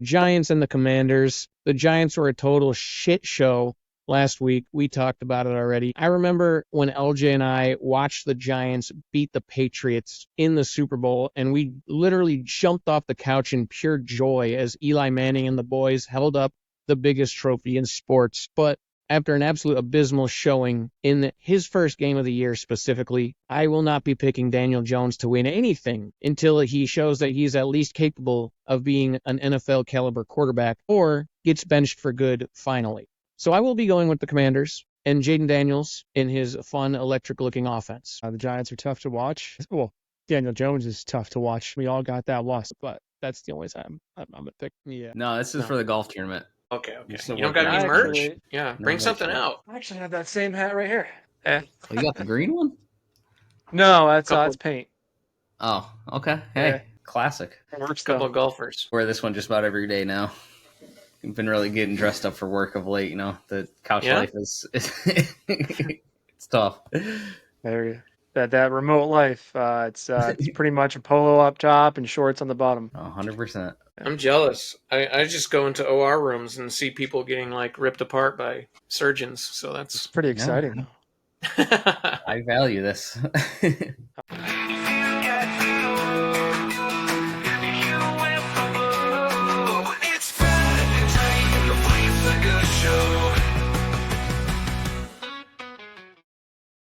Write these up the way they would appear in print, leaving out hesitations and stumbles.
Giants and the Commanders. The Giants were a total shit show last week. We talked about it already. I remember when LJ and I watched the Giants beat the Patriots in the Super Bowl, and we literally jumped off the couch in pure joy as Eli Manning and the boys held up the biggest trophy in sports. But after an absolute abysmal showing in his first game of the year specifically, I will not be picking Daniel Jones to win anything until he shows that he's at least capable of being an NFL caliber quarterback or gets benched for good finally. So I will be going with the Commanders and Jaden Daniels in his fun electric-looking offense. The Giants are tough to watch. Well, Daniel Jones is tough to watch. We all got that loss, but that's the only time I'm going to pick. Yeah. No, this is for the golf tournament. Okay. You don't got any merch? Yeah, bring something out. I actually have that same hat right here. You got the green one? No, that's paint. Oh, okay. Hey, classic. Couple of golfers. Wear this one just about every day now. I've been really getting dressed up for work of late. The couch life is it's tough. There you go. That remote life, it's pretty much a polo up top and shorts on the bottom. 100%. I'm jealous. I just go into OR rooms and see people getting ripped apart by surgeons. So that's pretty exciting. I value this.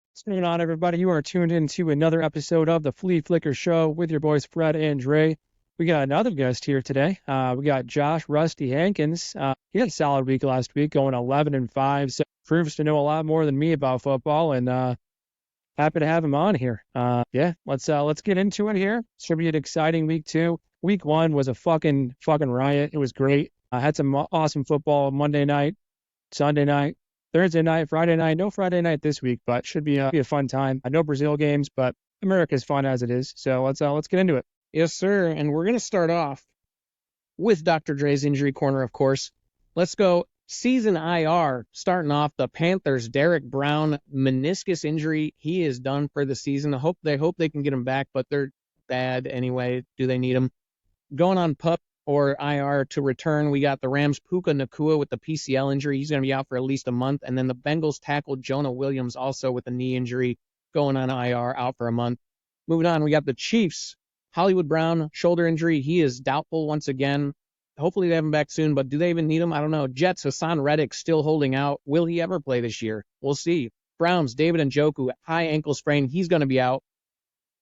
What's going on, everybody? You are tuned into another episode of the Flea Flicker Show with your boys Fred and Dre. We got another guest here today. We got Josh Rusty Hankins. He had a solid week last week, going 11-5. So proves to know a lot more than me about football, and happy to have him on here. Let's get into it here. It should be an exciting week too. Week 1 was a fucking riot. It was great. I had some awesome football Monday night, Sunday night, Thursday night, Friday night. No Friday night this week, but should be a fun time. I know Brazil games, but America's fun as it is. So let's get into it. Yes, sir. And we're going to start off with Dr. Dre's injury corner, of course. Let's go season IR. Starting off, the Panthers, Derek Brown, meniscus injury. He is done for the season. They hope they can get him back, but they're bad anyway. Do they need him? Going on PUP or IR to return, we got the Rams' Puka Nacua with the PCL injury. He's going to be out for at least a month. And then the Bengals tackle Jonah Williams also with a knee injury going on IR, out for a month. Moving on, we got the Chiefs. Hollywood Brown, shoulder injury. He is doubtful once again. Hopefully they have him back soon, but do they even need him? I don't know. Jets, Hassan Reddick still holding out. Will he ever play this year? We'll see. Browns, David Njoku, high ankle sprain. He's going to be out.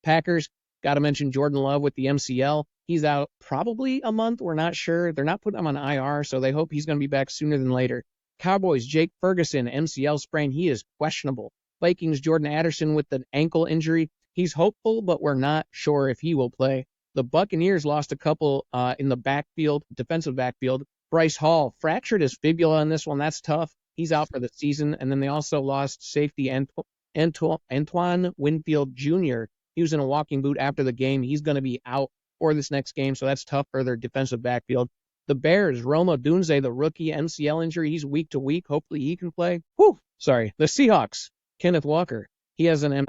Packers, got to mention Jordan Love with the MCL. He's out probably a month. We're not sure. They're not putting him on IR, so they hope he's going to be back sooner than later. Cowboys, Jake Ferguson, MCL sprain. He is questionable. Vikings, Jordan Addison with the ankle injury. He's hopeful, but we're not sure if he will play. The Buccaneers lost a couple in the backfield, defensive backfield. Bryce Hall fractured his fibula on this one. That's tough. He's out for the season. And then they also lost safety Antoine Winfield Jr. He was in a walking boot after the game. He's going to be out for this next game, so that's tough for their defensive backfield. The Bears, Roma Dunze, the rookie, MCL injury. He's week to week. Hopefully he can play. The Seahawks, Kenneth Walker. He had an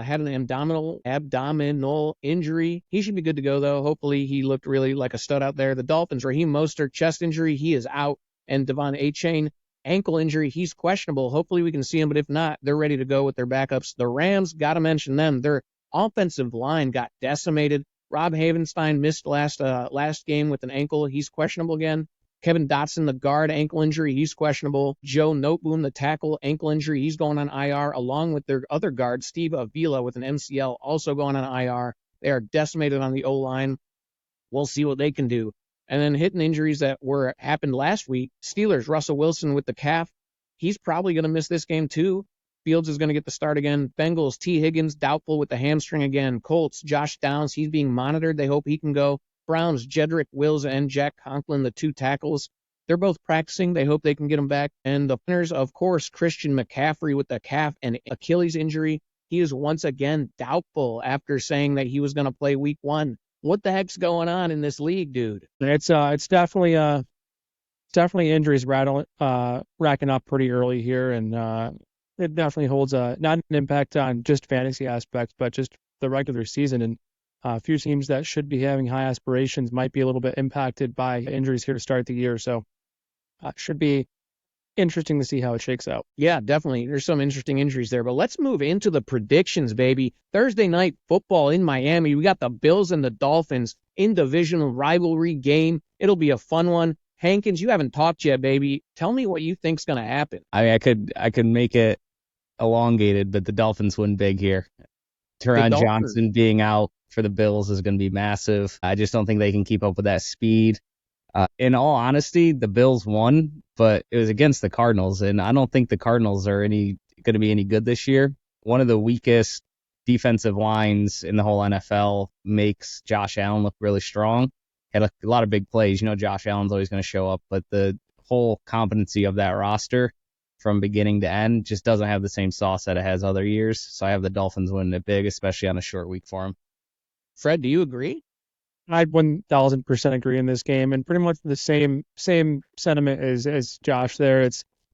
abdominal injury. He should be good to go, though. Hopefully he looked really like a stud out there. The Dolphins, Raheem Mostert, chest injury. He is out. And Devon Achane, ankle injury. He's questionable. Hopefully we can see him, but if not, they're ready to go with their backups. The Rams, got to mention them. Their offensive line got decimated. Rob Havenstein missed last game with an ankle. He's questionable again. Kevin Dotson, the guard, ankle injury. He's questionable. Joe Noteboom, the tackle, ankle injury. He's going on IR, along with their other guard, Steve Avila, with an MCL, also going on IR. They are decimated on the O-line. We'll see what they can do. And then hitting injuries that happened last week. Steelers, Russell Wilson with the calf. He's probably going to miss this game too. Fields is going to get the start again. Bengals, T. Higgins, doubtful with the hamstring again. Colts, Josh Downs, he's being monitored. They hope he can go. Browns, Jedrick Wills and Jack Conklin, the two tackles. They're both practicing. They hope they can get him back. And the Panthers, of course, Christian McCaffrey with the calf and Achilles injury. He is once again doubtful after saying that he was going to play week 1. What the heck's going on in this league, dude? It's definitely injuries racking up pretty early here, and it definitely holds not an impact on just fantasy aspects, but just the regular season. And A few teams that should be having high aspirations might be a little bit impacted by injuries here to start the year. So should be interesting to see how it shakes out. Yeah, definitely. There's some interesting injuries there, but let's move into the predictions, baby. Thursday night football in Miami. We got the Bills and the Dolphins in divisional rivalry game. It'll be a fun one. Hankins, you haven't talked yet, baby. Tell me what you think's going to happen. I could make it elongated, but the Dolphins win big here. Teron Johnson being out for the Bills is going to be massive. I just don't think they can keep up with that speed. In all honesty, the Bills won, but it was against the Cardinals, and I don't think the Cardinals are going to be any good this year. One of the weakest defensive lines in the whole NFL makes Josh Allen look really strong. Had a lot of big plays. You know, Josh Allen's always going to show up, but the whole competency of that roster from beginning to end just doesn't have the same sauce that it has other years. So I have the Dolphins winning it big, especially on a short week for them. Fred, do you agree? I'd 1,000% agree in this game, and pretty much the same sentiment as Josh there.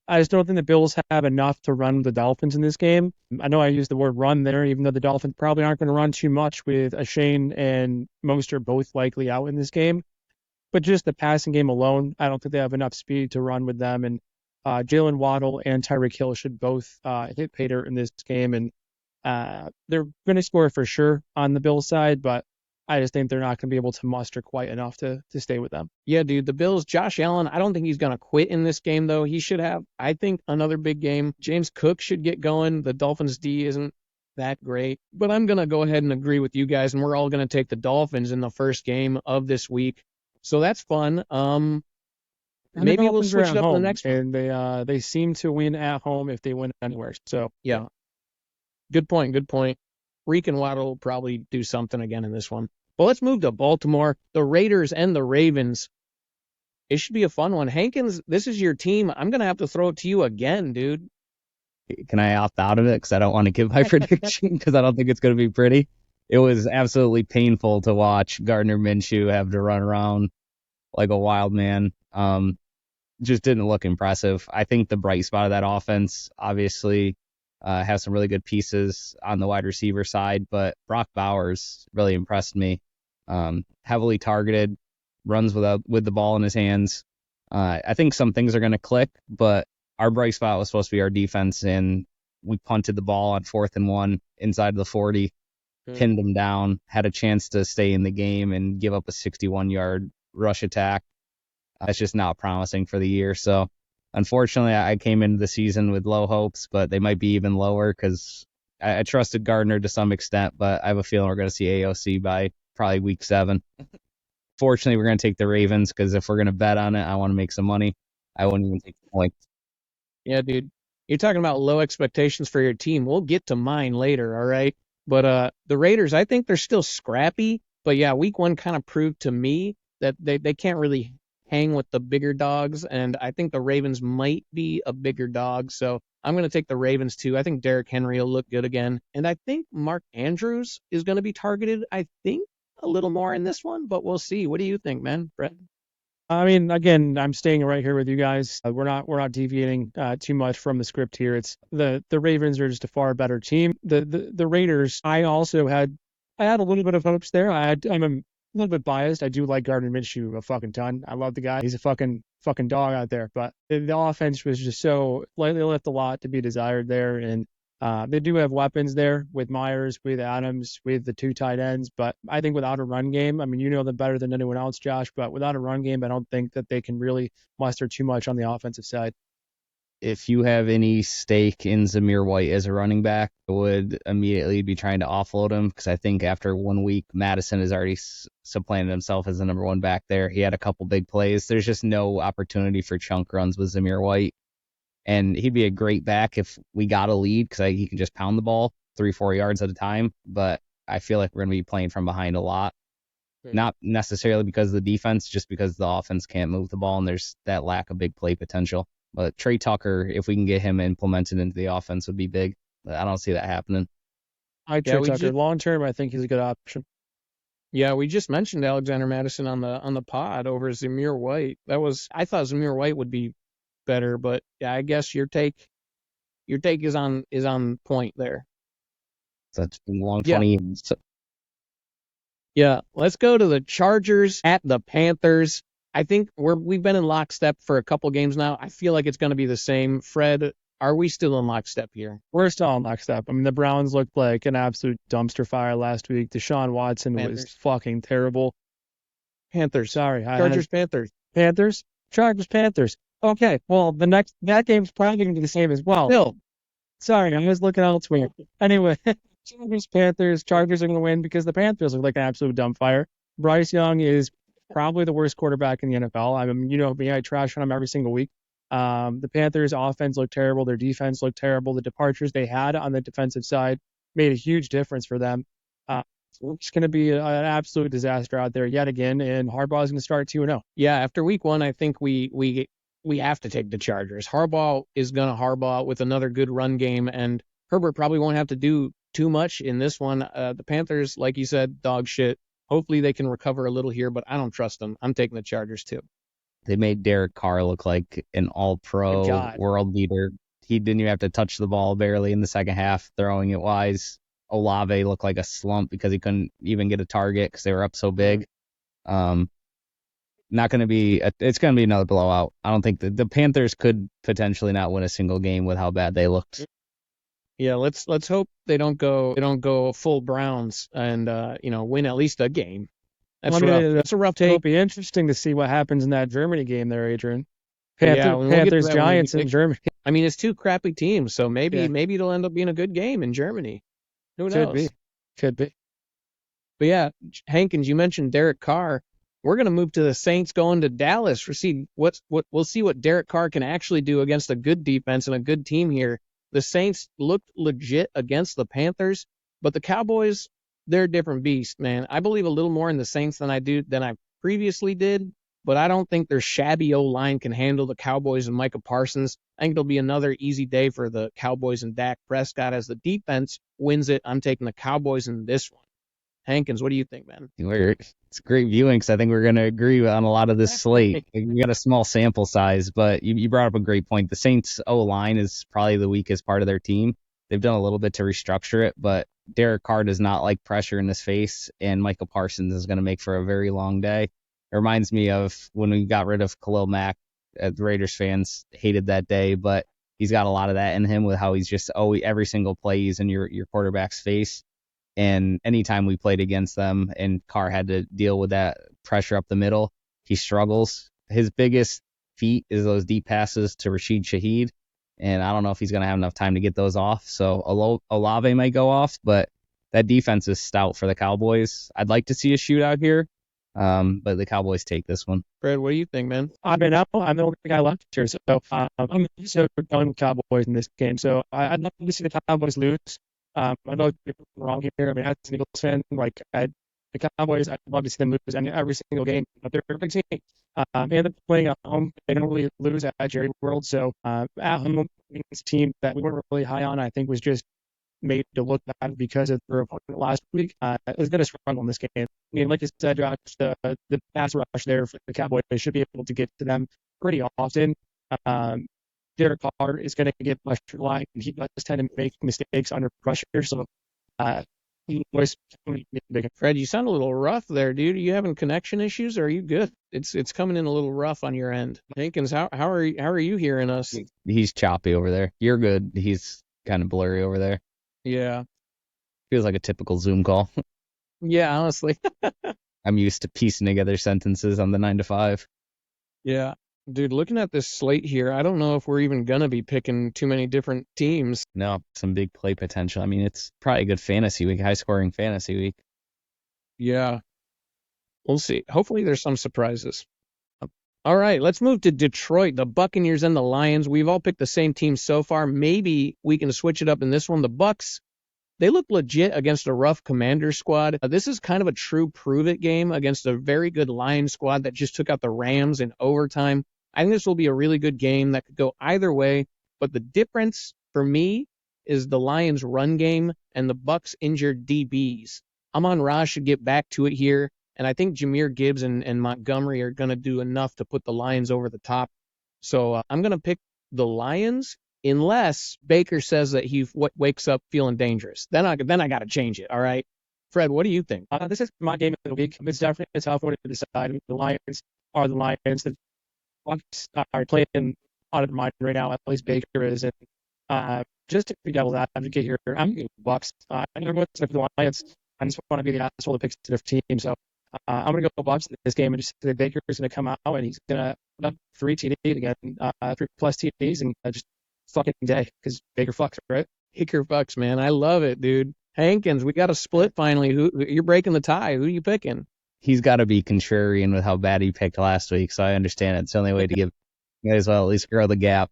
I just don't think the Bills have enough to run the Dolphins in this game. I know I used the word run there, even though the Dolphins probably aren't going to run too much with Shane and Mostert both likely out in this game. But just the passing game alone, I don't think they have enough speed to run with them. And Jalen Waddle and Tyreek Hill should both hit pay dirt in this game, and they're going to score for sure on the Bills side, but I just think they're not going to be able to muster quite enough to stay with them. Yeah, dude, the Bills, Josh Allen, I don't think he's going to quit in this game, though. He should have, I think, another big game. James Cook should get going. The Dolphins' D isn't that great. But I'm going to go ahead and agree with you guys, and we're all going to take the Dolphins in the first game of this week. So that's fun. Maybe we'll switch it up in the next one. And they seem to win at home if they win anywhere. So yeah, good point. Reek and Waddle will probably do something again in this one. But let's move to Baltimore, the Raiders and the Ravens. It should be a fun one. Hankins, this is your team. I'm going to have to throw it to you again, dude. Can I opt out of it because I don't want to give my prediction because I don't think it's going to be pretty? It was absolutely painful to watch Gardner Minshew have to run around like a wild man. Just didn't look impressive. I think the bright spot of that offense, obviously, has some really good pieces on the wide receiver side, but Brock Bowers really impressed me. Heavily targeted, runs with the ball in his hands. I think some things are going to click, but our bright spot was supposed to be our defense, and we punted the ball on 4th and 1 inside the 40, pinned them down, had a chance to stay in the game and give up a 61-yard rush attack. That's just not promising for the year. So unfortunately, I came into the season with low hopes, but they might be even lower because I trusted Gardner to some extent, but I have a feeling we're going to see AOC by probably week 7. Fortunately, we're going to take the Ravens because if we're going to bet on it, I want to make some money. I wouldn't even take the points. Yeah, dude. You're talking about low expectations for your team. We'll get to mine later, all right? But the Raiders, I think they're still scrappy. But yeah, week 1 kind of proved to me that they can't really hang with the bigger dogs, and I think the Ravens might be a bigger dog, so I'm going to take the Ravens too. I think Derrick Henry will look good again, and I think Mark Andrews is going to be targeted, I think, a little more in this one, but we'll see. What do you think, man, Brett? I mean, again, I'm staying right here with you guys. We're not deviating too much from the script here. It's the Ravens are just a far better team. The Raiders, I had a little bit of hopes there. I'm a little bit biased. I do like Gardner Minshew a fucking ton. I love the guy. He's a fucking dog out there. But the offense was just so slightly left a lot to be desired there. And they do have weapons there with Myers, with Adams, with the 2 tight ends. But I think without a run game, I mean, you know them better than anyone else, Josh. But without a run game, I don't think that they can really muster too much on the offensive side. If you have any stake in Zamir White as a running back, I would immediately be trying to offload him because I think after 1 week, Madison has already supplanted himself as the number 1 back there. He had a couple big plays. There's just no opportunity for chunk runs with Zamir White. And he'd be a great back if we got a lead because he can just pound the ball 3-4 yards at a time. But I feel like we're going to be playing from behind a lot. Not necessarily because of the defense, just because the offense can't move the ball and there's that lack of big play potential. But Trey Tucker, if we can get him implemented into the offense, would be big. But I don't see that happening. Trey Tucker. Long term, I think he's a good option. Yeah, we just mentioned Alexander Madison on the pod over Zamir White. I thought Zamir White would be better, but yeah, I guess your take is on point there. That's been long 20 years. Yeah, let's go to the Chargers at the Panthers. I think we've been in lockstep for a couple games now. I feel like it's going to be the same. Fred, are we still in lockstep here? We're still on lockstep. I mean, the Browns looked like an absolute dumpster fire last week. Deshaun Watson was Panthers. fucking terrible. Panthers. Sorry. Chargers, Panthers. Panthers? Chargers, Panthers. Okay, well, that game's probably going to be the same as well. Still, Sorry, I was looking elsewhere. Anyway, Chargers, Panthers. Chargers are going to win because the Panthers look like an absolute dumbfire. Bryce Young is probably the worst quarterback in the NFL. I mean, you know me, I trash on him every single week. The Panthers' offense looked terrible. Their defense looked terrible. The departures they had on the defensive side made a huge difference for them. It's going to be an absolute disaster out there yet again, and Harbaugh's going to start 2-0. yeah, after week one, I think we have to take the Chargers. Harbaugh is going to Harbaugh with another good run game, and Herbert probably won't have to do too much in this one. The Panthers, like you said, dog shit. Hopefully they can recover a little here, but I don't trust them. I'm taking the Chargers too. They made Derek Carr look like an Good all-pro God. world leader. He didn't even have to touch the ball barely in the second half, throwing it wise. Olave looked like a slump because he couldn't even get a target because they were up so big. Not going to be it's going to be another blowout. I don't think the Panthers could potentially not win a single game with how bad they looked. Yeah, let's hope they don't go full Browns and win at least a game. That's Well, I mean, rough. That's a rough It'll take. be interesting to see what happens in that Germany game there, Adrian. Yeah, when we'll get to Panthers, that, we'll Giants get in Germany. I mean, it's two crappy teams, so maybe Yeah. maybe it'll end up being a good game in Germany. Who knows? Could be. But yeah, Hankins, you mentioned Derek Carr. We're gonna move to the Saints going to Dallas. We'll see what Derek Carr can actually do against a good defense and a good team here. The Saints looked legit against the Panthers, but the Cowboys, they're a different beast, man. I believe a little more in the Saints than I previously did, but I don't think their shabby O-line can handle the Cowboys and Micah Parsons. I think it'll be another easy day for the Cowboys and Dak Prescott as the defense wins it. I'm taking the Cowboys in this one. Hankins, what do you think, man? It's great viewing because I think we're going to agree on a lot of this slate. We got a small sample size, but you brought up a great point. The Saints O-line is probably the weakest part of their team. They've done a little bit to restructure it, but Derek Carr does not like pressure in his face, and Michael Parsons is going to make for a very long day. It reminds me of when we got rid of Khalil Mack. The Raiders fans hated that day, but he's got a lot of that in him with how he's just every single play he's in your quarterback's face. And anytime we played against them and Carr had to deal with that pressure up the middle, he struggles. His biggest feat is those deep passes to Rashid Shaheed, and I don't know if he's going to have enough time to get those off. So Olave might go off, but that defense is stout for the Cowboys. I'd like to see a shootout here, but the Cowboys take this one. Fred, what do you think, man? I'm the only guy left here, so I'm also going with Cowboys in this game. So I'd love to see the Cowboys lose. I know I'm wrong here. I mean, as an Eagles fan, the Cowboys, I'd love to see them lose every single game, but they're a big team. And playing at home, they don't really lose at Jerry World. So at home against a team that we weren't really high on, I think was just made to look bad because of their opponent last week. Is going to struggle in this game. I mean, like you said, Josh, the pass rush there for the Cowboys, they should be able to get to them pretty often. Derek Carr is going to get pressure line, and he does tend to make mistakes under pressure. So, Fred, you sound a little rough there, dude. Are you having connection issues, or are you good? It's coming in a little rough on your end. Hankins, how are you hearing us? He's choppy over there. You're good. He's kind of blurry over there. Yeah. Feels like a typical Zoom call. Yeah, honestly. I'm used to piecing together sentences on the 9 to 5. Yeah. Dude, looking at this slate here, I don't know if we're even going to be picking too many different teams. No, some big play potential. I mean, it's probably a good fantasy week, high-scoring fantasy week. Yeah. We'll see. Hopefully there's some surprises. All right, let's move to Detroit, the Buccaneers and the Lions. We've all picked the same team so far. Maybe we can switch it up in this one. The Bucs, they look legit against a rough Commander squad. This is kind of a true prove-it game against a very good Lions squad that just took out the Rams in overtime. I think this will be a really good game that could go either way, but the difference for me is the Lions' run game and the Bucs' injured DBs. Amon-Ra should get back to it here, and I think Jahmyr Gibbs and Montgomery are going to do enough to put the Lions over the top. So I'm going to pick the Lions unless Baker says that he wakes up feeling dangerous. Then I got to change it, all right? Fred, what do you think? This is my game of the week. It's definitely a tough one to decide. The Lions are the Lions. The Bucs are playing out of their mind right now. At least Baker is. And just to be devil's advocate here, I'm going to go Bucs. I never went for the Lions. I just want to be the asshole that picks a different team. So I'm going to go Bucs in this game and just say Baker is going to come out and he's going to put up 3 TDs again, 3+ TDs and just fucking day because Baker fucks, right? Baker fucks, man. I love it, dude. Hankins, we got a split finally. You're breaking the tie. Who are you picking? He's got to be contrarian with how bad he picked last week, so I understand it's the only way to give you guys well at least grow the gap.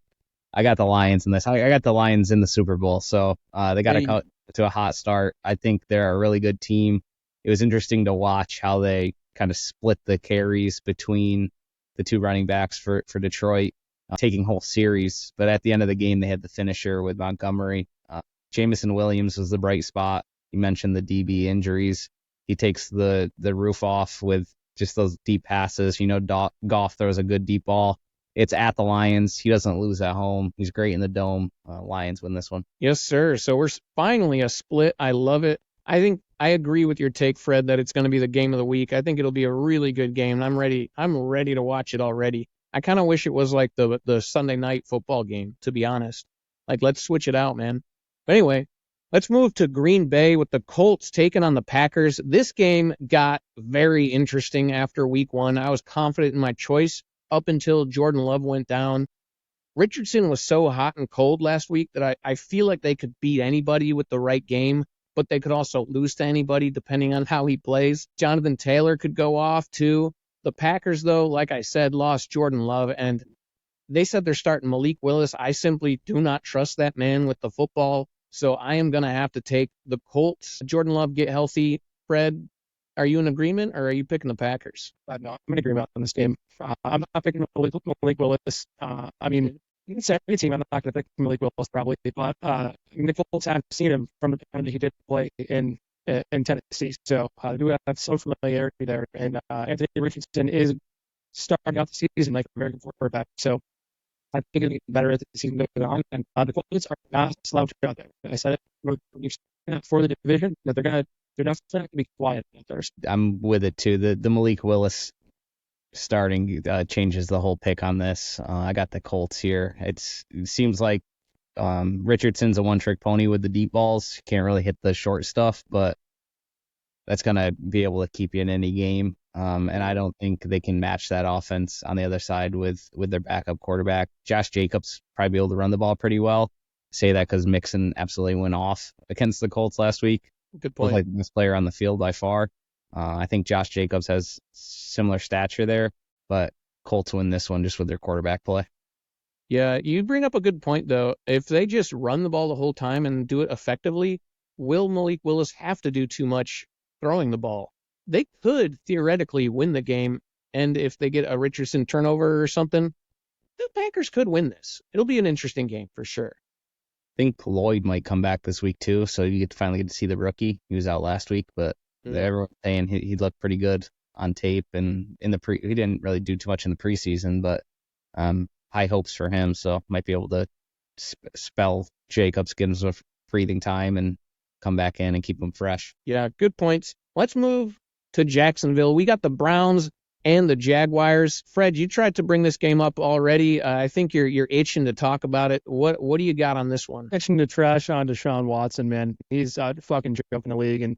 I got the Lions in this. I got the Lions in the Super Bowl, so they got to come to a hot start. I think they're a really good team. It was interesting to watch how they kind of split the carries between the 2 running backs for Detroit, taking whole series. But at the end of the game, they had the finisher with Montgomery. Jamison Williams was the bright spot. You mentioned the DB injuries. He takes the roof off with just those deep passes. Goff throws a good deep ball. It's at the Lions. He doesn't lose at home. He's great in the dome. Lions win this one. Yes, sir. So we're finally a split. I love it. I think I agree with your take, Fred, that it's going to be the game of the week. I think it'll be a really good game. I'm ready to watch it already. I kind of wish it was like the Sunday night football game, to be honest. Like, let's switch it out, man. But anyway, let's move to Green Bay with the Colts taking on the Packers. This game got very interesting after week 1. I was confident in my choice up until Jordan Love went down. Richardson was so hot and cold last week that I feel like they could beat anybody with the right game, but they could also lose to anybody depending on how he plays. Jonathan Taylor could go off too. The Packers, though, like I said, lost Jordan Love, and they said they're starting Malik Willis. I simply do not trust that man with the football, so I am going to have to take the Colts. Jordan Love get healthy. Fred, are you in agreement, or are you picking the Packers? No, I'm in agreement on this game. I'm not picking Malik Willis. I mean, you can say every team, I'm not going to pick Malik Willis probably, but the Colts have seen him from the time that he did play in Tennessee, so I do have some familiarity there. And Anthony Richardson is starting out the season like a very good quarterback, so I think it'll get better as the season goes on. And the Colts are not slouching out there. I said it for the division that they're not going to be quiet at first. I'm with it too. The Malik Willis starting changes the whole pick on this. I got the Colts here. It seems like Richardson's a one-trick pony with the deep balls. Can't really hit the short stuff, but that's going to be able to keep you in any game. And I don't think they can match that offense on the other side with their backup quarterback. Josh Jacobs probably be able to run the ball pretty well. I say that because Mixon absolutely went off against the Colts last week. Good point. Was like the best player on the field by far. I think Josh Jacobs has similar stature there, but Colts win this one just with their quarterback play. Yeah, you bring up a good point, though. If they just run the ball the whole time and do it effectively, will Malik Willis have to do too much throwing the ball? They could theoretically win the game, and if they get a Richardson turnover or something, the Packers could win this. It'll be an interesting game for sure. I think Lloyd might come back this week too, so you finally get to see the rookie. He was out last week, but everyone's saying he looked pretty good on tape, and he didn't really do too much in the preseason, but high hopes for him, so might be able to spell Jacobs, get him some breathing time, and come back in and keep him fresh. Yeah, good points. Let's move to Jacksonville. We got the Browns and the Jaguars. Fred, you tried to bring this game up already. I think you're itching to talk about it. What do you got on this one? Itching to trash on Deshaun Watson, man. He's a fucking joke in the league, and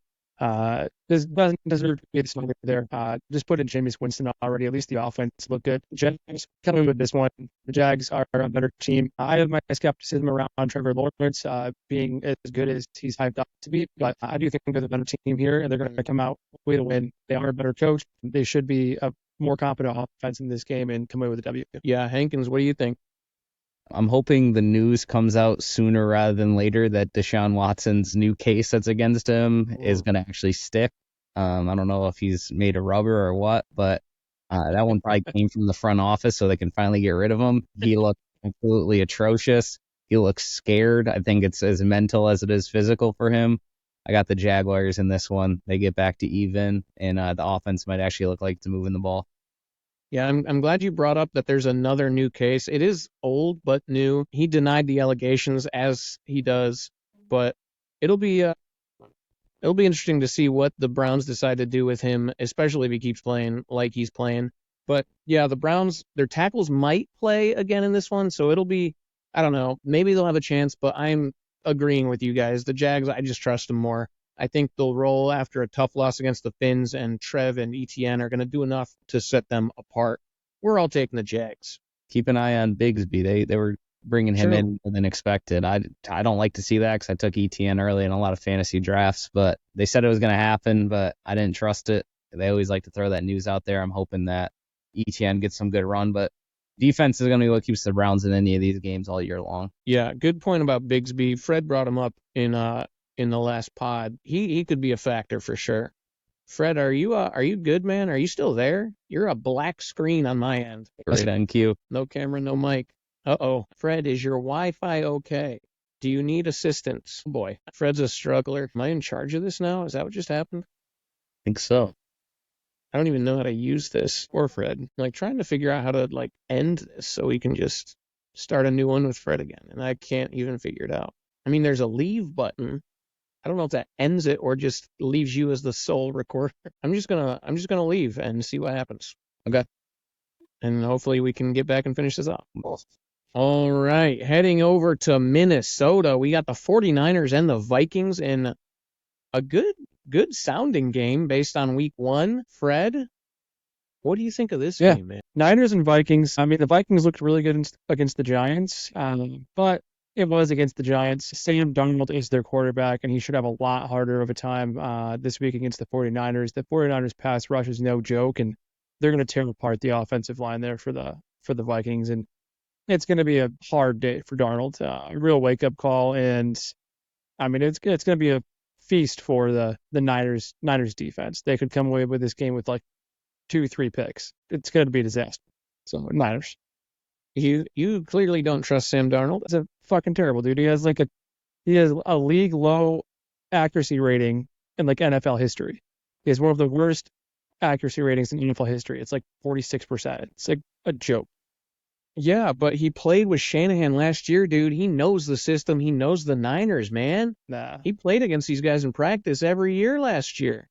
doesn't deserve to be the starter there. Just put in Jameis Winston already. At least the offense looked good. Jags coming with this one. The Jags are a better team. I have my skepticism around Trevor Lawrence being as good as he's hyped up to be, but I do think they're the better team here, and they're going to come out with a win. They are a better coach. They should be a more competent offense in this game and come away with a W. Yeah, Hankins, what do you think? I'm hoping the news comes out sooner rather than later that Deshaun Watson's new case that's against him is going to actually stick. I don't know if he's made of rubber or what, but that one probably came from the front office so they can finally get rid of him. He looked absolutely atrocious. He looks scared. I think it's as mental as it is physical for him. I got the Jaguars in this one. They get back to even, and the offense might actually look like it's moving the ball. Yeah, I'm glad you brought up that there's another new case. It is old, but new. He denied the allegations as he does, but it'll be it'll be interesting to see what the Browns decide to do with him, especially if he keeps playing like he's playing. But yeah, the Browns, their tackles might play again in this one, so it'll be, I don't know, maybe they'll have a chance, but I'm agreeing with you guys. The Jags, I just trust them more. I think they'll roll after a tough loss against the Finns, and Trev and ETN are going to do enough to set them apart. We're all taking the Jags. Keep an eye on Bigsby. They were bringing him in more than expected. I don't like to see that because I took ETN early in a lot of fantasy drafts, but they said it was going to happen, but I didn't trust it. They always like to throw that news out there. I'm hoping that ETN gets some good run, but defense is going to be what keeps the Browns in any of these games all year long. Yeah, good point about Bigsby. Fred brought him up in the last pod. He could be a factor for sure. Fred, are you good, man? Are you still there? You're a black screen on my end. Right on cue. No camera, no mic. Uh-oh. Fred, is your Wi-Fi okay? Do you need assistance? Oh boy, Fred's a struggler. Am I in charge of this now? Is that what just happened? I think so. I don't even know how to use this. Or Fred. I'm like trying to figure out how to end this so we can just start a new one with Fred again. And I can't even figure it out. I mean, there's a leave button. I don't know if that ends it or just leaves you as the sole recorder. I'm just gonna leave and see what happens. Okay. And hopefully we can get back and finish this up. All right, heading over to Minnesota. We got the 49ers and the Vikings in a good sounding game based on week 1. Fred, what do you think of this game, man? Niners and Vikings. I mean, the Vikings looked really good against the Giants, but it was against the Giants. Sam Darnold is their quarterback, and he should have a lot harder of a time this week against the 49ers. The 49ers pass rush is no joke, and they're going to tear apart the offensive line there for the Vikings, and it's going to be a hard day for Darnold. A real wake-up call, and I mean, it's going to be a feast for the Niners defense. They could come away with this game with 2-3 picks. It's going to be a disaster. So, Niners. You clearly don't trust Sam Darnold. It's a fucking terrible dude. He has a league low accuracy rating in NFL history. He has one of the worst accuracy ratings in NFL history. It's 46%. It's a joke. Yeah, but he played with Shanahan last year, dude. He knows the system. He knows the Niners, man. Nah. He played against these guys in practice every year last year.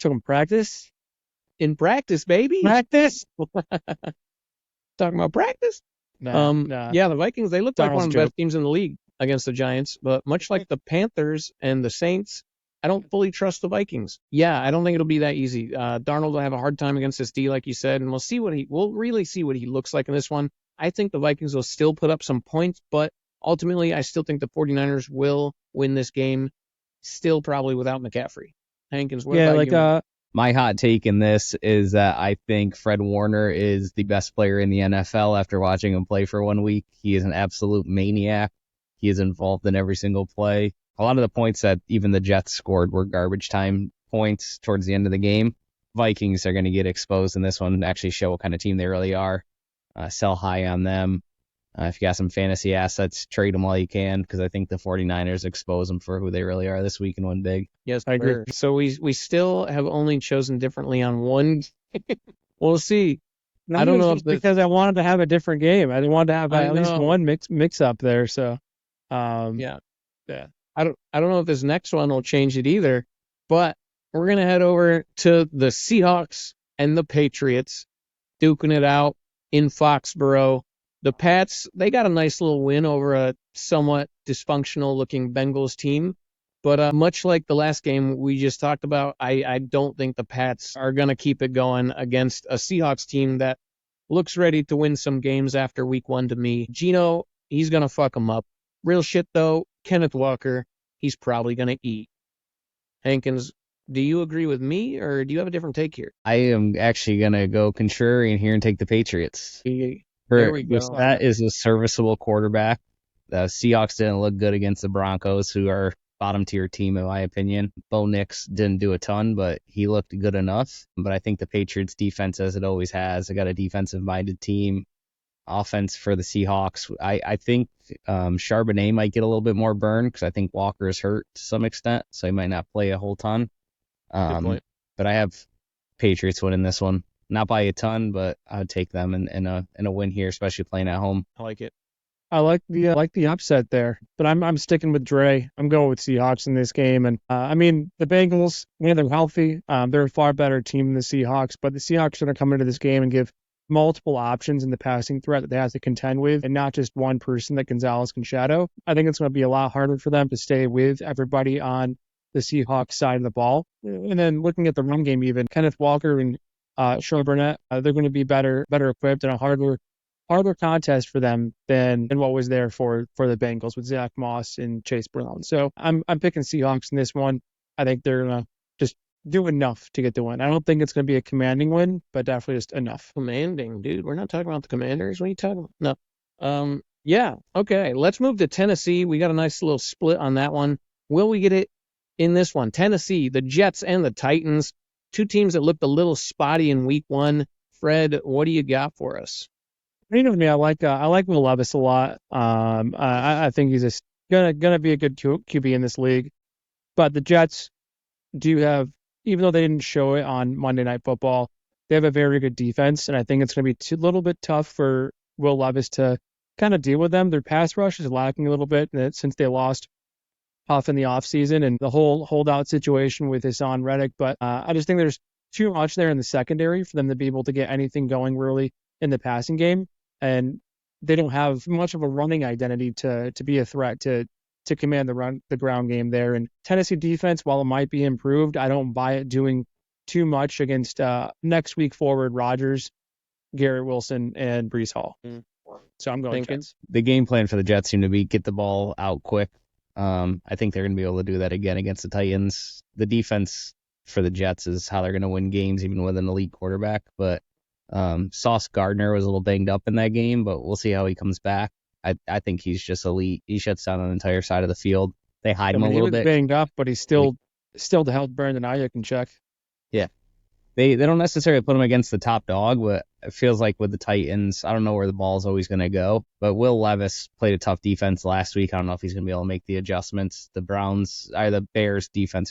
Took him practice? In practice, baby. Practice? Talking about practice? Nah. Yeah, the Vikings, they looked like one of the joke. best teams in the league against the Giants, but much like the Panthers and the Saints, I don't fully trust the Vikings. Yeah, I don't think it'll be that easy. Darnold will have a hard time against this D, like you said, and we'll really see what he looks like in this one. I think the Vikings will still put up some points, but ultimately I still think the 49ers will win this game, still probably without McCaffrey. Hankins, what about you? My hot take in this is that I think Fred Warner is the best player in the NFL after watching him play for 1 week. He is an absolute maniac. He is involved in every single play. A lot of the points that even the Jets scored were garbage time points towards the end of the game. Vikings are going to get exposed in this one and actually show what kind of team they really are. Sell high on them. If you got some fantasy assets, trade them while you can, because I think the 49ers expose them for who they really are this week and win big. Yes, I agree. So we still have only chosen differently on one. We'll see. I don't know if because I wanted to have a different game. I wanted to have at least one mix up there. So, yeah. I don't know if this next one will change it either, but we're gonna head over to the Seahawks and the Patriots, duking it out in Foxborough. The Pats, they got a nice little win over a somewhat dysfunctional-looking Bengals team. But much like the last game we just talked about, I don't think the Pats are going to keep it going against a Seahawks team that looks ready to win some games after week 1 to me. Geno, he's going to fuck them up. Real shit, though, Kenneth Walker, he's probably going to eat. Hankins, do you agree with me, or do you have a different take here? I am actually going to go contrarian here and take the Patriots. There we go. That is a serviceable quarterback. The Seahawks didn't look good against the Broncos, who are bottom tier team in my opinion. Bo Nix didn't do a ton, but he looked good enough. But I think the Patriots defense, as it always has, they got a defensive minded team. Offense for the Seahawks, I think Charbonnet might get a little bit more burn because I think Walker is hurt to some extent, so he might not play a whole ton. But I have Patriots winning this one. Not by a ton, but I would take them in a win here, especially playing at home. I like it. I like the upset there, but I'm sticking with Dre. I'm going with Seahawks in this game, and I mean the Bengals, when they're healthy, they're a far better team than the Seahawks. But the Seahawks are going to come into this game and give multiple options in the passing threat that they have to contend with, and not just one person that Gonzalez can shadow. I think it's going to be a lot harder for them to stay with everybody on the Seahawks side of the ball. And then looking at the run game, even Kenneth Walker and Sean Burnett, they're going to be better equipped and a harder contest for them than what was there for the Bengals with Zach Moss and Chase Brown. So I'm picking Seahawks in this one. I think they're gonna just do enough to get the win. I don't think it's gonna be a commanding win, but definitely just enough. Commanding, dude. We're not talking about the Commanders. What are you talking about? No. Yeah. Okay. Let's move to Tennessee. We got a nice little split on that one. Will we get it in this one? Tennessee, the Jets and the Titans, two teams that looked a little spotty in week one. Fred, what do you got for us? You know me, I like Will Levis a lot. I think he's just gonna be a good QB in this league. But the Jets do have, even though they didn't show it on Monday Night Football, they have a very good defense, and I think it's gonna be a little bit tough for Will Levis to kind of deal with them. Their pass rush is lacking a little bit since they lost off in the offseason and the whole holdout situation with Hassan Reddick. But I just think there's too much there in the secondary for them to be able to get anything going really in the passing game. And they don't have much of a running identity to be a threat to command the ground game there. And Tennessee defense, while it might be improved, I don't buy it doing too much against next week forward Rodgers, Garrett Wilson, and Breece Hall. So I'm going Jets. The game plan for the Jets seemed to be get the ball out quick. I think they're going to be able to do that again against the Titans. The defense for the Jets is how they're going to win games, even with an elite quarterback. But Sauce Gardner was a little banged up in that game, but we'll see how he comes back. I think he's just elite. He shuts down an entire side of the field. They hide him a little bit. He was banged up, but he's still to help Brandon Ayuk in check. Yeah. They don't necessarily put him against the top dog, but it feels like with the Titans, I don't know where the ball's always going to go. But Will Levis played a tough defense last week. I don't know if he's going to be able to make the adjustments. The Bears defense,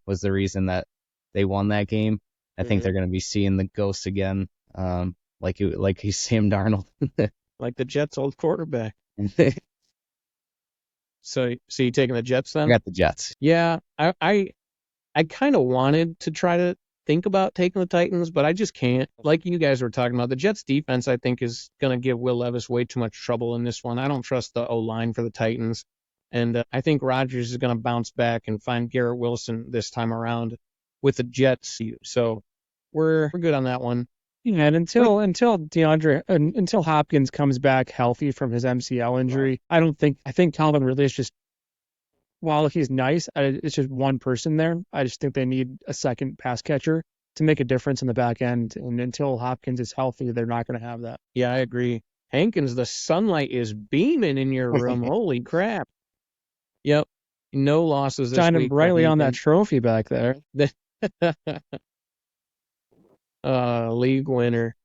was the reason that they won that game. I think they're going to be seeing the ghost again. Like he's Sam Darnold. Like the Jets' old quarterback. So you taking the Jets then? I got the Jets. Yeah, I kind of wanted to try to think about taking the Titans, but I just can't. Like you guys were talking about, the Jets' defense, I think, is going to give Will Levis way too much trouble in this one. I don't trust the O-line for the Titans, and I think Rodgers is going to bounce back and find Garrett Wilson this time around with the Jets. So we're good on that one. Yeah, and until Hopkins comes back healthy from his MCL injury, I think Calvin Ridley is just, while he's nice, it's just one person there. I just think they need a second pass catcher to make a difference in the back end. And until Hopkins is healthy, they're not going to have that. Yeah, I agree. Hankins, the sunlight is beaming in your room. Holy crap. Yep. No losses this week. Shining brightly on that trophy back there. League winner.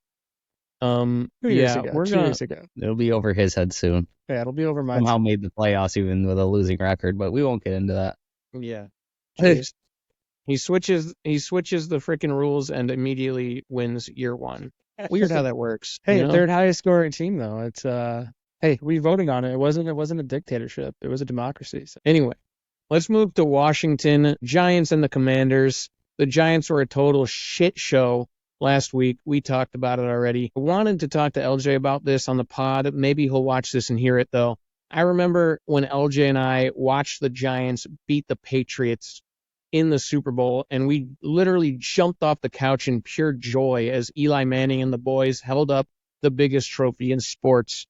2 years ago. It'll be over his head soon. Yeah, it'll be over my Somehow made the playoffs even with a losing record, but we won't get into that. Yeah. Jeez. He switches the freaking rules and immediately wins year one. Weird how that works. Hey, third highest scoring team though. It's hey, we voting on it. It wasn't a dictatorship. It was a democracy. So. Anyway, let's move to Washington. Giants and the Commanders. The Giants were a total shit show last week. We talked about it already. I wanted to talk to LJ about this on the pod. Maybe he'll watch this and hear it, though. I remember when LJ and I watched the Giants beat the Patriots in the Super Bowl, and we literally jumped off the couch in pure joy as Eli Manning and the boys held up the biggest trophy in sports.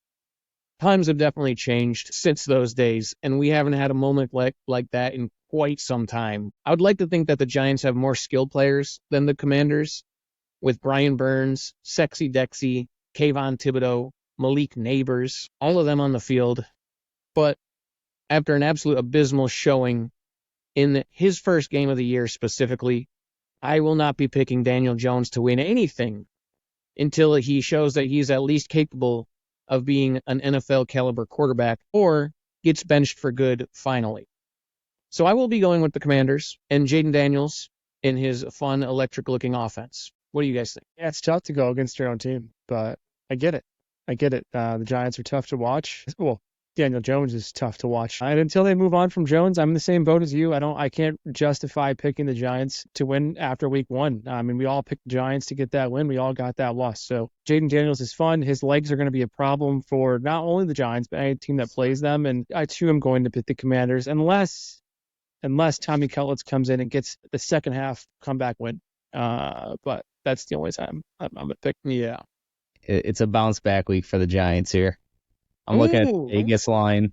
Times have definitely changed since those days, and we haven't had a moment like that in quite some time. I would like to think that the Giants have more skilled players than the Commanders, with Brian Burns, Sexy Dexy, Kayvon Thibodeau, Malik Neighbors, all of them on the field. But after an absolute abysmal showing in his first game of the year specifically, I will not be picking Daniel Jones to win anything until he shows that he's at least capable of being an NFL caliber quarterback or gets benched for good finally. So I will be going with the Commanders and Jaden Daniels in his fun, electric-looking offense. What do you guys think? Yeah, it's tough to go against your own team, but I get it. I get it. The Giants are tough to watch. Well, Daniel Jones is tough to watch. And until they move on from Jones, I'm in the same boat as you. I can't justify picking the Giants to win after week 1. I mean, we all picked the Giants to get that win. We all got that loss. So Jaden Daniels is fun. His legs are going to be a problem for not only the Giants, but any team that plays them. And I too am going to pick the Commanders unless Tommy Cutlets comes in and gets the second half comeback win. But that's the only time I'm going to pick. Yeah. It's a bounce back week for the Giants here. I'm looking at the Vegas line.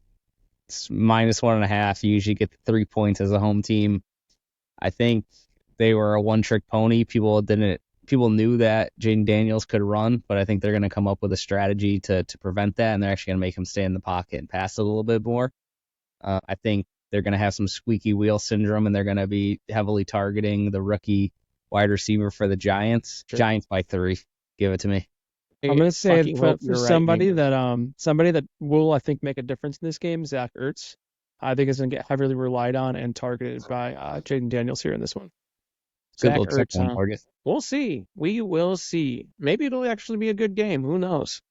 It's -1.5. You usually get the 3 points as a home team. I think they were a one-trick pony. People knew that Jaden Daniels could run, but I think they're going to come up with a strategy to prevent that, and they're actually going to make him stay in the pocket and pass it a little bit more. I think they're going to have some squeaky wheel syndrome, and they're going to be heavily targeting the rookie wide receiver for the Giants. Sure. Giants by 3. Give it to me. I'm going to say for somebody right, that will, I think, make a difference in this game, Zach Ertz, I think is going to get heavily relied on and targeted by Jaden Daniels here in this one. Good Zach little Ertz, on target. We'll see. We will see. Maybe it'll actually be a good game. Who knows?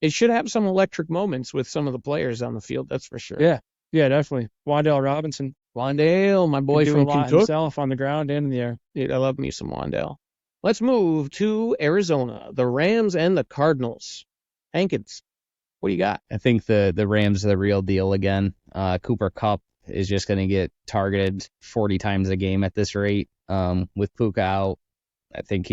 It should have some electric moments with some of the players on the field. That's for sure. Yeah, definitely. Wandale Robinson. Wandale, my boy from from Kentucky. Himself on the ground and in the air. Dude, I love me some Wandale. Let's move to Arizona, the Rams and the Cardinals. Hankins, what do you got? I think the Rams are the real deal again. Cooper Kupp is just going to get targeted 40 times a game at this rate. With Puka out, I think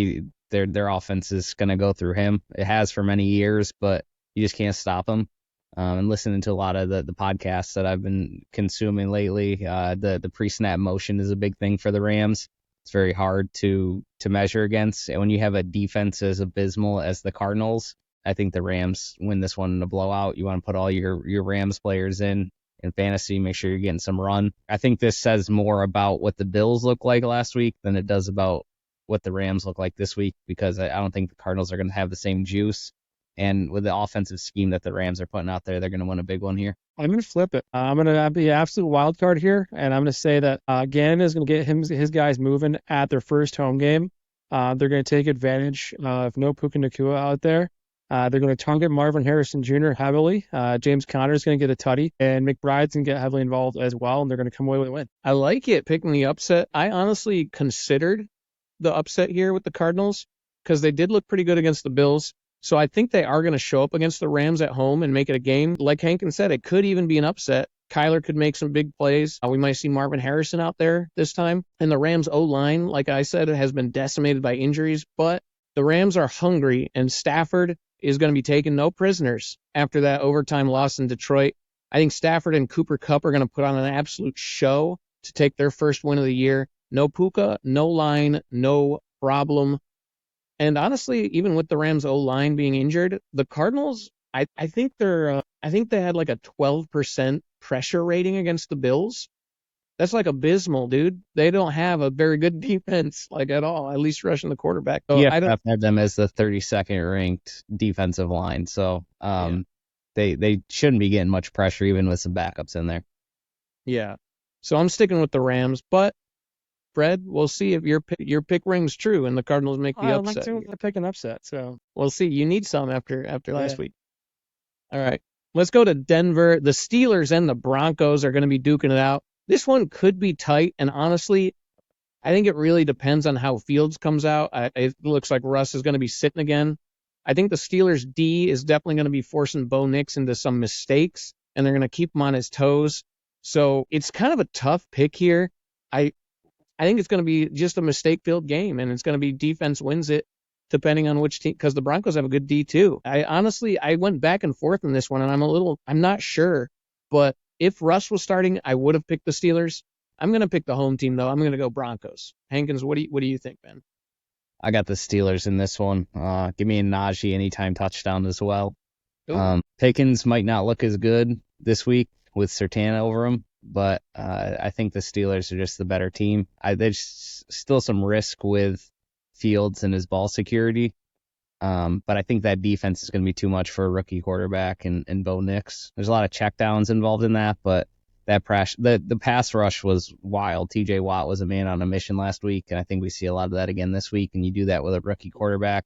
their offense is going to go through him. It has for many years, but you just can't stop him. And listening to a lot of the podcasts that I've been consuming lately, the pre-snap motion is a big thing for the Rams. It's very hard to measure against. And when you have a defense as abysmal as the Cardinals, I think the Rams win this one in a blowout. You want to put all your Rams players in fantasy, make sure you're getting some run. I think this says more about what the Bills look like last week than it does about what the Rams look like this week, because I don't think the Cardinals are going to have the same juice. And with the offensive scheme that the Rams are putting out there, they're going to win a big one here. I'm going to flip it. I'm going to be an absolute wild card here, and I'm going to say that Gannon is going to get his guys moving at their first home game. They're going to take advantage of no Puka Nacua out there. They're going to target Marvin Harrison Jr. heavily. James Conner is going to get a tutty, and McBride's going to get heavily involved as well, and they're going to come away with a win. I like it, picking the upset. I honestly considered the upset here with the Cardinals because they did look pretty good against the Bills. So I think they are going to show up against the Rams at home and make it a game. Like Hankin said, it could even be an upset. Kyler could make some big plays. We might see Marvin Harrison out there this time. And the Rams O-line, like I said, has been decimated by injuries. But the Rams are hungry, and Stafford is going to be taking no prisoners after that overtime loss in Detroit. I think Stafford and Cooper Kupp are going to put on an absolute show to take their first win of the year. No Puka, no line, no problem. And honestly, even with the Rams O-line being injured, the Cardinals, I think they had like a 12% pressure rating against the Bills. That's like abysmal, dude. They don't have a very good defense, like at all, at least rushing the quarterback. So I don't have them as the 32nd ranked defensive line. So they shouldn't be getting much pressure, even with some backups in there. Yeah. So I'm sticking with the Rams, but Fred, we'll see if your pick rings true and the Cardinals make the upset. I'd like to pick an upset, so we'll see. You need some after last week. All right, let's go to Denver. The Steelers and the Broncos are going to be duking it out. This one could be tight, and honestly, I think it really depends on how Fields comes out. It looks like Russ is going to be sitting again. I think the Steelers' D is definitely going to be forcing Bo Nix into some mistakes, and they're going to keep him on his toes. So it's kind of a tough pick here. I think it's going to be just a mistake-filled game, and it's going to be defense wins it, depending on which team, because the Broncos have a good D too. I went back and forth in this one, and I'm not sure, but if Russ was starting, I would have picked the Steelers. I'm going to pick the home team, though. I'm going to go Broncos. Hankins, what do you think, Ben? I got the Steelers in this one. Give me a Najee anytime touchdown as well. Pickens might not look as good this week with Surtain over him, but I think the Steelers are just the better team. There's still some risk with Fields and his ball security, but I think that defense is going to be too much for a rookie quarterback and Bo Nix. There's a lot of checkdowns involved in that, but the pass rush was wild. TJ Watt was a man on a mission last week, and I think we see a lot of that again this week, and you do that with a rookie quarterback.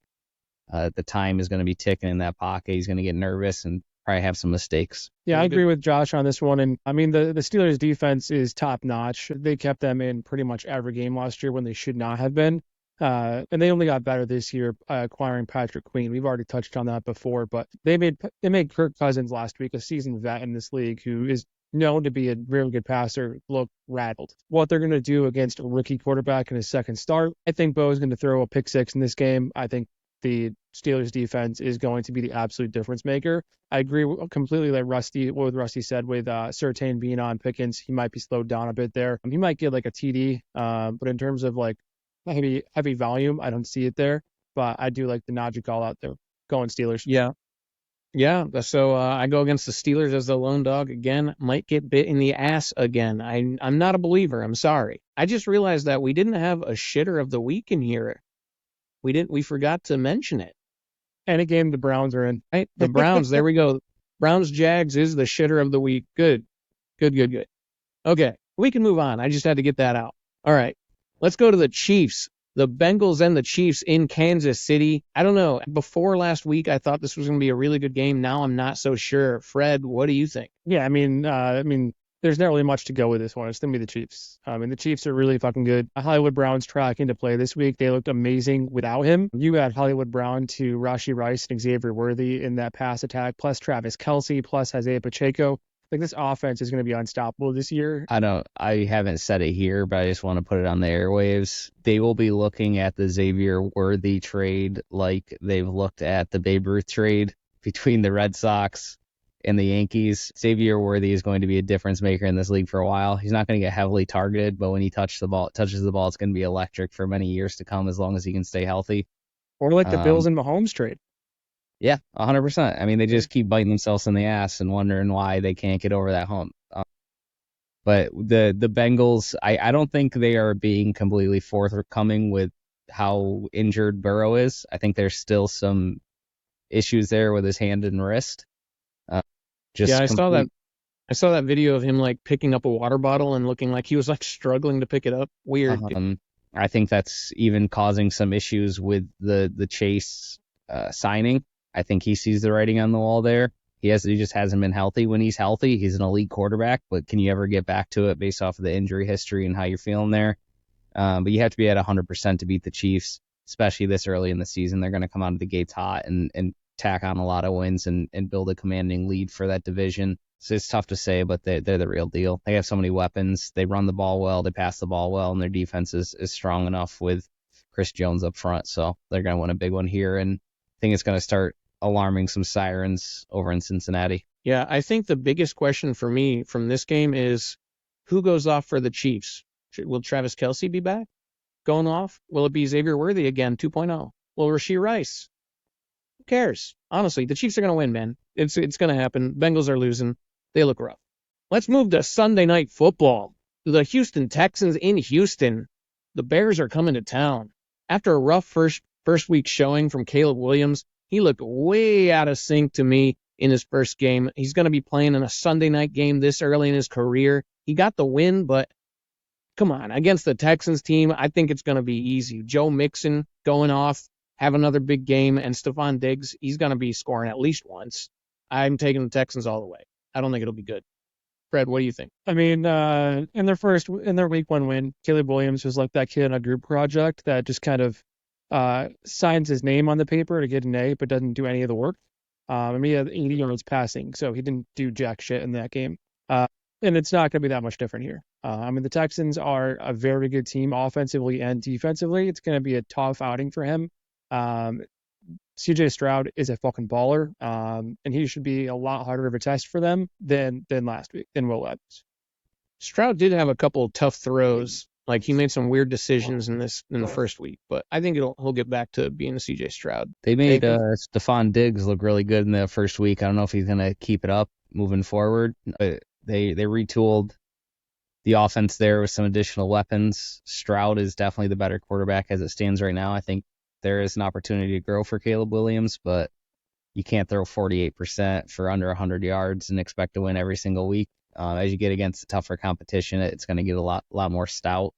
The time is going to be ticking in that pocket. He's going to get nervous and probably have some mistakes. Yeah, I agree with Josh on this one. And I mean, the Steelers defense is top notch. They kept them in pretty much every game last year when they should not have been. And they only got better this year acquiring Patrick Queen. We've already touched on that before, but they made Kirk Cousins last week, a seasoned vet in this league who is known to be a really good passer, look rattled. What they're going to do against a rookie quarterback in his second start, I think Bo is going to throw a pick six in this game. I think the Steelers defense is going to be the absolute difference maker. I agree completely like what Rusty said with Surtain being on Pickens. He might be slowed down a bit there. He might get like a TD, but in terms of like heavy volume, I don't see it there. But I do like the Najee call out there. Going Steelers. Yeah. So I go against the Steelers as the lone dog again. Might get bit in the ass again. I'm not a believer. I'm sorry. I just realized that we didn't have a shitter of the week in here. We forgot to mention it. Any game the Browns are in. Right? The Browns, there we go. Browns Jags is the shitter of the week. Good. Okay, we can move on. I just had to get that out. All right, let's go to the Chiefs. The Bengals and the Chiefs in Kansas City. I don't know. Before last week, I thought this was going to be a really good game. Now I'm not so sure. Fred, what do you think? Yeah, I mean, there's not really much to go with this one. It's going to be the Chiefs. And the Chiefs are really fucking good. Hollywood Brown's tracking to play this week. They looked amazing without him. You add Hollywood Brown to Rashee Rice and Xavier Worthy in that pass attack, plus Travis Kelce, plus Isaiah Pacheco. Like, this offense is going to be unstoppable this year. I haven't said it here, but I just want to put it on the airwaves. They will be looking at the Xavier Worthy trade like they've looked at the Babe Ruth trade between the Red Sox and the Yankees. Xavier Worthy is going to be a difference maker in this league for a while. He's not going to get heavily targeted, but when he touches the ball, it's going to be electric for many years to come as long as he can stay healthy. Or like the Bills and Mahomes trade. Yeah, 100%. I mean, they just keep biting themselves in the ass and wondering why they can't get over that hump. But the Bengals, I don't think they are being completely forthcoming with how injured Burrow is. I think there's still some issues there with his hand and wrist. I saw that video of him like picking up a water bottle and looking like he was like struggling to pick it up. Weird. I think that's even causing some issues with the Chase signing. I think he sees the writing on the wall there. He just hasn't been healthy. When he's healthy, he's an elite quarterback, but can you ever get back to it based off of the injury history and how you're feeling there? But you have to be at 100% to beat the Chiefs, especially this early in the season. They're going to come out of the gates hot and tack on a lot of wins and build a commanding lead for that division. So it's tough to say, but they're the real deal. They have so many weapons. They run the ball well. They pass the ball well, and their defense is strong enough with Chris Jones up front. So they're going to win a big one here, and I think it's going to start alarming some sirens over in Cincinnati. Yeah, I think the biggest question for me from this game is who goes off for the Chiefs? Will Travis Kelce be back going off? Will it be Xavier Worthy again, 2.0? Will Rashee Rice? Who cares? Honestly, the Chiefs are going to win, man. It's going to happen. Bengals are losing. They look rough. Let's move to Sunday Night Football. The Houston Texans in Houston. The Bears are coming to town. After a rough first week showing from Caleb Williams, he looked way out of sync to me in his first game. He's going to be playing in a Sunday night game this early in his career. He got the win, but come on, against the Texans team, I think it's going to be easy. Joe Mixon going off, have another big game, and Stephon Diggs, he's going to be scoring at least once. I'm taking the Texans all the way. I don't think it'll be good. Fred, what do you think? I mean, in their week one win, Caleb Williams was like that kid in a group project that just kind of signs his name on the paper to get an A, but doesn't do any of the work. He had 80 yards passing, so he didn't do jack shit in that game. And it's not going to be that much different here. The Texans are a very good team offensively and defensively. It's going to be a tough outing for him. CJ Stroud is a fucking baller, and he should be a lot harder of a test for them than last week, than Will Levis. Stroud did have a couple of tough throws. Like, he made some weird decisions in the first week, but I think he'll get back to being a CJ Stroud. They made Stephon Diggs look really good in the first week. I don't know if he's going to keep it up moving forward. They retooled the offense there with some additional weapons. Stroud is definitely the better quarterback as it stands right now. I think there is an opportunity to grow for Caleb Williams, but you can't throw 48% for under 100 yards and expect to win every single week. As you get against tougher competition, it's going to get a lot more stout.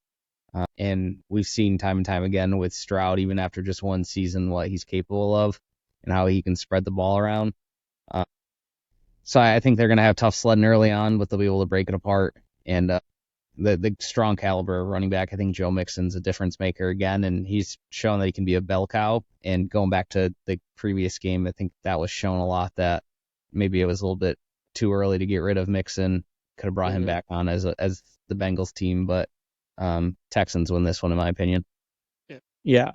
And we've seen time and time again with Stroud, even after just one season, what he's capable of and how he can spread the ball around. So I think they're going to have tough sledding early on, but they'll be able to break it apart. And the strong caliber of running back, I think Joe Mixon's a difference maker again, and he's shown that he can be a bell cow. And going back to the previous game, I think that was shown a lot that maybe it was a little bit too early to get rid of Mixon. Could have brought him back on as the Bengals team, but Texans win this one, in my opinion. Yeah,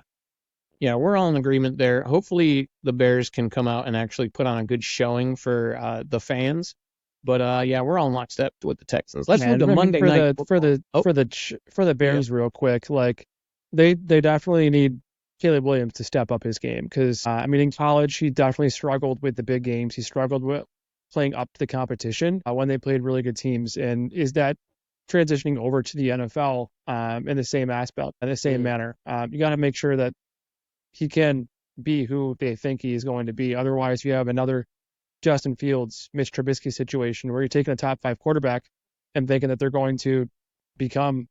we're all in agreement there. Hopefully the Bears can come out and actually put on a good showing for the fans. But yeah, we're all in lockstep with the Texans. Let's move to Monday night for the Bears real quick. Like they definitely need Caleb Williams to step up his game because in college he definitely struggled with the big games. He struggled with playing up to the competition when they played really good teams. And is that transitioning over to the NFL in the same aspect, in the same manner? You got to make sure that he can be who they think he is going to be. Otherwise, you have another Justin Fields, Mitch Trubisky situation where you're taking a top 5 quarterback and thinking that they're going to become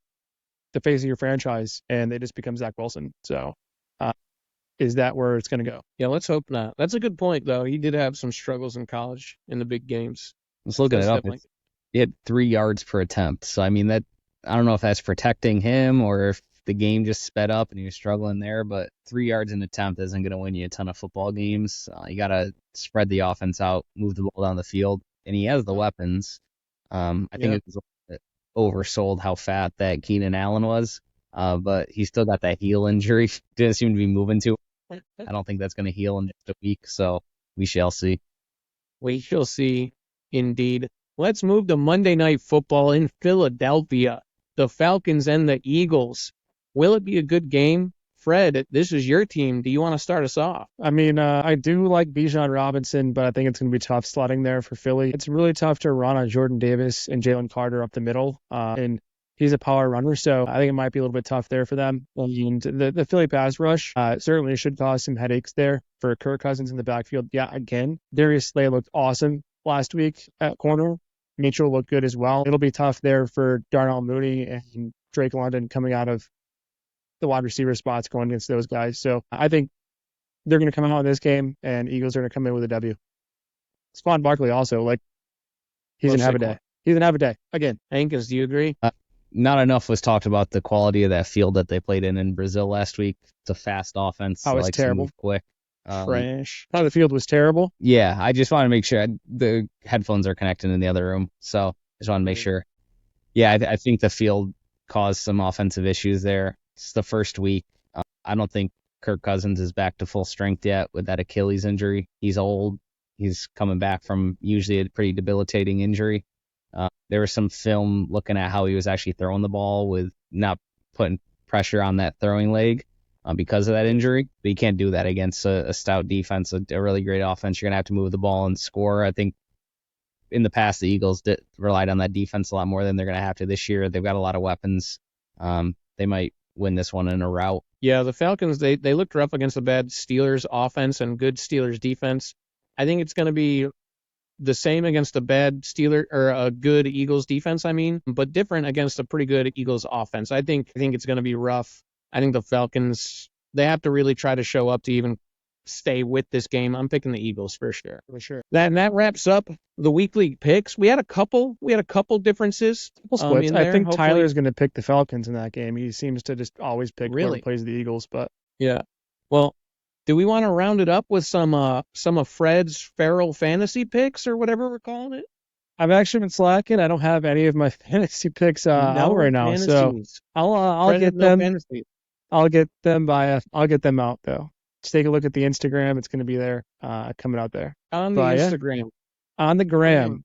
the face of your franchise, and they just become Zach Wilson. So is that where it's going to go? Yeah, let's hope not. That's a good point, though. He did have some struggles in college in the big games. Let's look it up. He had 3 yards per attempt. So, I don't know if that's protecting him or if the game just sped up and he was struggling there, but 3 yards an attempt isn't going to win you a ton of football games. You got to spread the offense out, move the ball down the field, and he has the weapons. I think it was a bit oversold how fat that Keenan Allen was, but he still got that heel injury. Didn't seem to be moving too. I don't think that's going to heal in just a week, so we shall see. We shall see, indeed. Let's move to Monday Night Football in Philadelphia. The Falcons and the Eagles. Will it be a good game? Fred, this is your team. Do you want to start us off? I do like Bijan Robinson, but I think it's going to be tough sledding there for Philly. It's really tough to run on Jordan Davis and Jalen Carter up the middle, and he's a power runner, so I think it might be a little bit tough there for them. And the Philly pass rush certainly should cause some headaches there for Kirk Cousins in the backfield. Yeah, again, Darius Slay looked awesome last week at corner. Mitchell looked good as well. It'll be tough there for Darnell Mooney and Drake London coming out of the wide receiver spots going against those guys. So I think they're going to come out in this game, and Eagles are going to come in with a W. Spawn Barkley also, he's going to have a day. He's going to have a day. Again. Hankins, do you agree? Not enough was talked about the quality of that field that they played in Brazil last week. It's a fast offense. Oh, it's terrible. Move quick. Trash. The field was terrible. Yeah, I just want to make sure the headphones are connected in the other room. So I just want to make sure. Yeah, I think the field caused some offensive issues there. It's the first week. I don't think Kirk Cousins is back to full strength yet with that Achilles injury. He's old. He's coming back from usually a pretty debilitating injury. There was some film looking at how he was actually throwing the ball with not putting pressure on that throwing leg because of that injury. But you can't do that against a stout defense, a really great offense. You're going to have to move the ball and score. I think in the past, the Eagles relied on that defense a lot more than they're going to have to this year. They've got a lot of weapons. They might win this one in a rout. Yeah, the Falcons, they looked rough against a bad Steelers offense and good Steelers defense. I think it's going to be the same against a bad Steeler or a good Eagles defense, but different against a pretty good Eagles offense. I think it's going to be rough. I think the Falcons, they have to really try to show up to even stay with this game. I'm picking the Eagles for sure. For sure. That wraps up the weekly picks. We had a couple differences. Splits. I think Tyler's going to pick the Falcons in that game. He seems to just always pick whoever plays the Eagles, but yeah. Well, do we want to round it up with some of Fred's feral fantasy picks or whatever we're calling it? I've actually been slacking. I don't have any of my fantasy picks out right now, so I'll get them. I'll get them out though. Just take a look at the Instagram. It's going to be there, coming out there on the Instagram. Yeah, on the gram.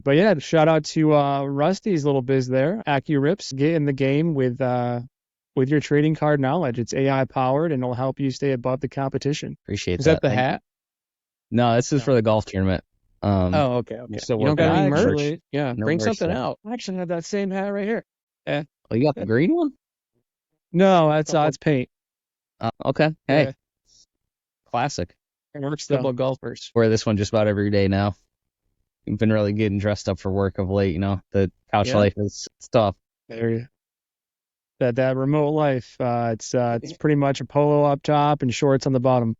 But yeah, shout out to Rusty's little biz there. AccuRips, get in the game with your trading card knowledge. It's AI powered and it'll help you stay above the competition. Appreciate that. Is that the hat? No, this is for the golf tournament. Okay. So you don't got any merch? Actually, bring something out. I actually have that same hat right here. Yeah. Oh, you got the green one? No, it's paint. Okay. Hey. Yeah. Classic. It works double golfers. Wear this one just about every day now. You've been really getting dressed up for work of late, The couch life is tough. There you that remote life. It's pretty much a polo up top and shorts on the bottom.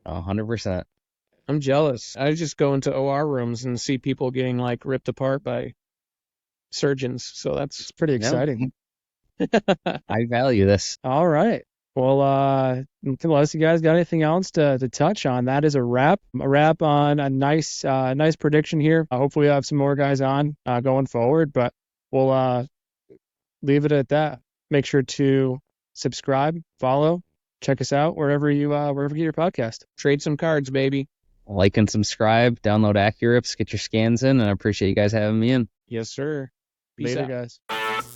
100%. I'm jealous. I just go into OR rooms and see people getting like ripped apart by surgeons. So that's It's pretty exciting. I value this. All right. Well, unless you guys got anything else to touch on, that is a wrap. A wrap on a nice prediction here. Hopefully, we have some more guys on going forward, but we'll leave it at that. Make sure to subscribe, follow, check us out wherever you get your podcast. Trade some cards, baby. Like and subscribe, download Accurips, get your scans in, and I appreciate you guys having me in. Yes, sir. Peace Later, out. guys.